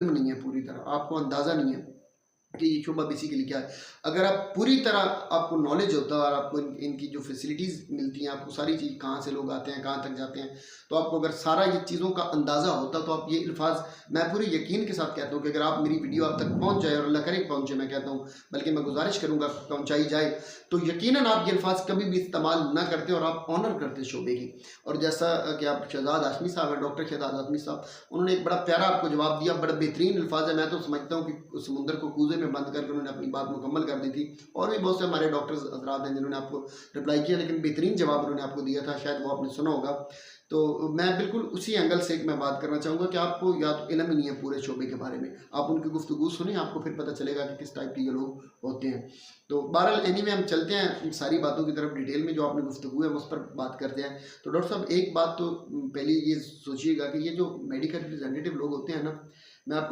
नहीं है पूरी तरह, आपको अंदाज़ा नहीं है कि ये शोबा बेसिकली क्या है। अगर आप पूरी तरह आपको नॉलेज होता है और आपको इनकी जो फैसिलिटीज़ मिलती हैं, आपको सारी चीज़ कहाँ से लोग आते हैं, कहाँ तक जाते हैं, तो आपको अगर सारा ये चीज़ों का अंदाज़ा होता तो आप ये अल्फ़ाज़ मैं पूरे यकीन के साथ कहता हूँ कि अगर आप मेरी वीडियो आप तक पहुँच जाए और अल्लाह करे पहुँचे, मैं कहता हूँ, बल्कि मैं गुज़ारिश करूँगा पहुँचाई जाए, तो यकीनन आप ये अल्फ़ाज़ कभी भी इस्तेमाल ना करते और आप ऑनर करते शोबे की। और जैसा कि आप शहज़ाद हाशमी साहब हैं, डॉक्टर शहज़ाद हाशमी साहब, उन्होंने एक बड़ा प्यारा आपको जवाब दिया, बड़ा बेहतरीन अल्फ़ाज़ है। मैं तो समझता हूँ कि समुंदर को कूज़े में बंद करके उन्होंने अपनी बात मुकम्मल कर दी थी। और भी बहुत से हमारे डॉक्टर्स हज़रात हैं जिन्होंने आपको रिप्लाई किया, लेकिन बेहतरीन जवाब उन्होंने आपको दिया था, शायद वो आपने सुना होगा। तो मैं बिल्कुल उसी एंगल से मैं बात करना चाहूँगा कि आपको या तो इल्म ही नहीं है पूरे शोबे के बारे में। आप उनकी गुफ्तगू सुनें, आपको फिर पता चलेगा कि किस टाइप के ये लोग होते हैं। तो बहरहाल एनीवे हम चलते हैं इन सारी बातों की तरफ, डिटेल में जो आपने गुफ्तगू है उस पर बात करते हैं। तो डॉक्टर साहब, एक बात तो पहले ये सोचिएगा कि ये जो मेडिकल रिप्रेजेंटेटिव लोग होते हैं ना, मैं आपको